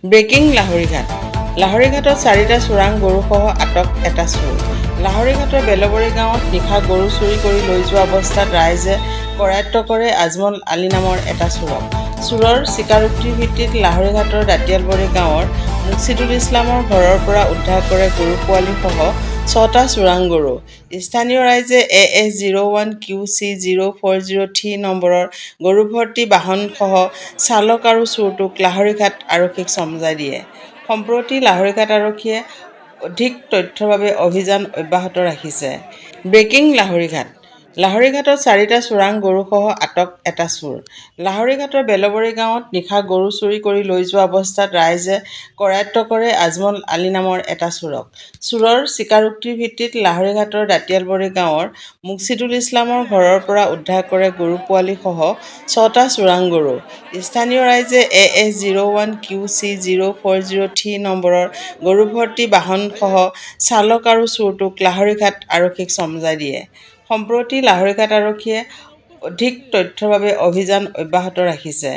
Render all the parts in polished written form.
Breaking লাহৰীঘাটত 4টা চোৰাং গৰুসহ আটক এটা চোৰ। লাহৰীঘাটৰ বেলবৰী গাঁৱত নিশা গৰু চুৰি কৰি লৈ যোৱা অৱস্থাত ৰাইজে কৰায়ত্ব কৰে আজমল আলী নামৰ এটা চোৰক। চোৰৰ স্বীকাৰোক্তিৰ ভিত্তিত লাহৰীঘাটৰ দাঁতিয়ালবৰী গাঁৱৰ মুকছিদুল ইছলামৰ ঘৰৰ পৰা উদ্ধাৰ কৰে গৰু পোৱালিসহ 6টা চোৰাং গৰু। স্থানীয় ৰাইজে AS01 QC 0403 নম্বৰৰ গৰুভৰ্তি বাহনসহ চালক আৰু চোৰটোক লাহৰীঘাট আৰক্ষীক চমজাই দিয়ে। সম্প্ৰতি লাহৰীঘাট আৰক্ষীয়ে অধিক তথ্যৰ বাবে অভিযান অব্যাহত ৰাখিছে। ব্ৰেকিং লাহৰীঘাটত 4টা চোৰাং গৰুসহ আটক এটা চোৰ। লাহৰীঘাটৰ বেলবৰী গাঁৱত নিশা গৰু চুৰি কৰি লৈ যোৱা অৱস্থাত ৰাইজে কৰায়ত্ব কৰে আজমল আলী নামৰ এটা চোৰক। চোৰৰ স্বীকাৰোক্তিৰ ভিত্তিত লাহৰীঘাটৰ দাঁতিয়ালবৰী গাঁৱৰ মুকছিদুল ইছলামৰ ঘৰৰ পৰা উদ্ধাৰ কৰে গৰু পোৱালিসহ 6টা চোৰাং গৰু। স্থানীয় ৰাইজে AS01 QC 0403 নম্বৰৰ গৰুভৰ্তি বাহনসহ চালক আৰু চোৰটোক লাহৰীঘাট আৰক্ষীক চমজাই দিয়ে। সম্প্ৰতি লাহৰীঘাট আৰক্ষীয়ে অধিক তথ্যৰ বাবে অভিযান অব্যাহত ৰাখিছে।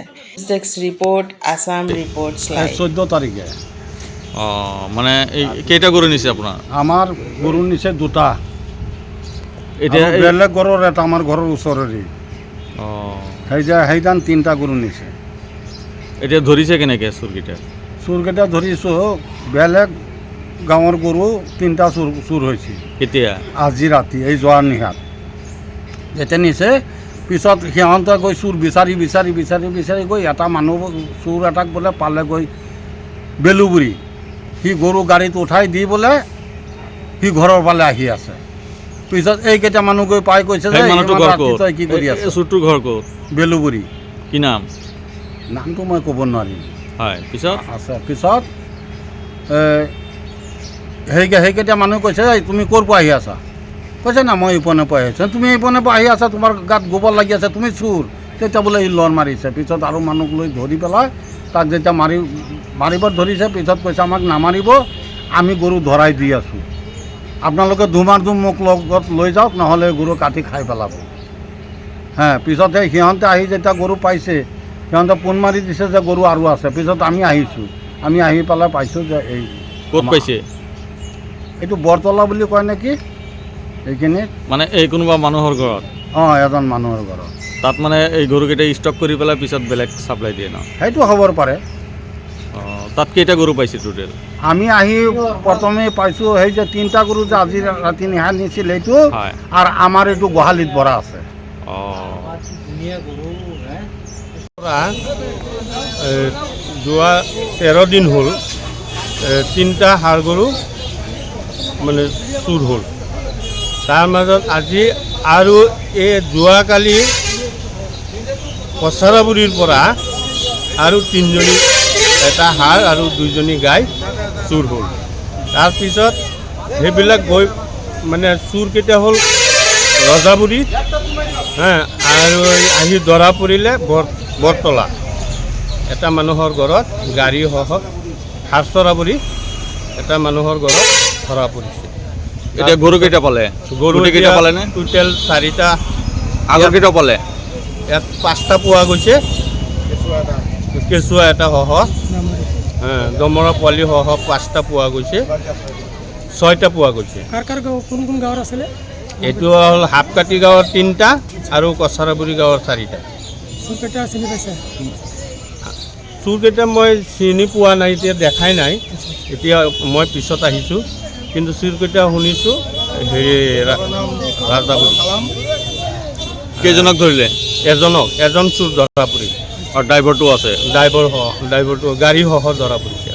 Desk report, Assam reports live. 14 তাৰিখে মানে এই কেইটা গৰু নিছে আপোনাৰ? আমাৰ গৰু নিছে 2টা। এতিয়া বেলেগ গৰুৰ এটা আমাৰ ঘৰৰ ওচৰৰে সেইদান 3টা গৰু নিছে। এতিয়া ধৰিছে কেনেকৈ চোৰকেইটা? চোৰকেইটা ধৰিছোঁ, বেলেগ গাঁৱৰ গৰু 3টা চোৰ হৈছে। কেতিয়া? আজি ৰাতি, এই যোৱা নিশাত যেতিয়া নিছে, পিছত সিহঁতে গৈ চোৰ বিচাৰি গৈ এটা মানুহ চোৰ এটাক বোলে পালে গৈ বেলুগুৰি। সি গৰু গাড়ীত উঠাই দি বোলে সি ঘৰৰ ফালে আহি আছে। পিছত এইকেইটা মানুহ গৈ পাই কৈছে যে তই কি কৰি আছ? চোৰটোৰ ঘৰ ক'ত? বেলুগুৰি। কি নাম? নামটো মই ক'ব নোৱাৰিম। হয়, পিছত আছে। পিছত সেইকেইটা মানুহে কৈছে তুমি ক'ৰ পৰা আহি আছা? কৈছে না মই ইপনে পৰা আহিছোঁ। তুমি ইপনে পৰা আহি আছা, তোমাৰ গাত গোবৰ লাগি আছে, তুমি চোৰ। তেতিয়া বোলে সি লৰ মাৰিছে। পিছত আৰু মানুহক লৈ ধৰি পেলাই তাক যেতিয়া মাৰিব ধৰিছে, পিছত কৈছে আমাক নামাৰিব, আমি গৰু ধৰাই দি আছোঁ, আপোনালোকে ধুম মোক লগত লৈ যাওক, নহ'লে গৰু কাটি খাই পেলাব। পিছত সেই সিহঁতে আহি যেতিয়া গৰু পাইছে, সিহঁতে ফোন মাৰি দিছে যে গৰু আৰু আছে। পিছত আমি আহিছোঁ, আমি আহি পেলাই পাইছোঁ যে এই ক'ত পাইছে? এইটো বৰতলা বুলি কয় নেকি এইখিনিত। মানে এই কোনোবা মানুহৰ ঘৰত? এজন মানুহৰ ঘৰত। তাত মানে এই গৰুকেইটা ষ্টক কৰি পেলাই পিছত বেলেগ চাপ্লাই দিয়ে ন? সেইটো হ'ব পাৰে। তাত কেইটা গৰু পাইছে টোটেল? আমি আহি প্ৰথমে পাইছোঁ সেই যে 3টা গৰু যে আজি ৰাতি নিশা নিছিল সেইটো, আৰু আমাৰ এইটো গোহালিত ভৰা আছে। যোৱা 13 দিন হ'ল 3টা ষাঁড় গৰু মানে চুৰ হ'ল। তাৰ মাজত আজি আৰু এই যোৱাকালি কছাৰাবুৰীৰ পৰা আৰু 3জনী, এটা ষাঁড় আৰু 2জনী গাই চুৰ হ'ল। তাৰপিছত সেইবিলাক গৈ মানে চুৰকেইটা হ'ল ৰজাবুৰী, আৰু আহি ধৰা পৰিলে বৰতলা এটা মানুহৰ ঘৰত গাড়ীসহ। হাৰচৰাবুৰী এটা মানুহৰ ঘৰত ধৰা পৰিছে। এতিয়া গৰুকেইটা পালে? গৰুকেইটা পালেনে? টোটেল 4টা। আগৰকেইটাও পালে? ইয়াত 5টা পোৱা গৈছে, কেঁচুৱা এটা সহ, দমৰা পোৱালি সহ 5টা পোৱা গৈছে, 6টা পোৱা গৈছে। কোন গাঁৱৰ আছিলে? এইটো হ'ল হাপকাটি গাঁৱৰ 3টা আৰু কছাৰাবুৰী গাঁৱৰ 4টা। চোৰকেইটা চিনি পাইছে? চোৰকেইটা মই চিনি পোৱা নাই, এতিয়া দেখাই নাই, এতিয়া মই পিছত আহিছোঁ। কিন্তু চোৰকেইটা শুনিছোঁ হেৰি ৰাজাবুৰী। কেইজনক ধৰিলে? এজন চোৰ ধৰা পৰিলে। আৰু ড্ৰাইভাৰটো আছে? ড্ৰাইভাৰটো গাড়ীসহ ধৰা পৰিছে।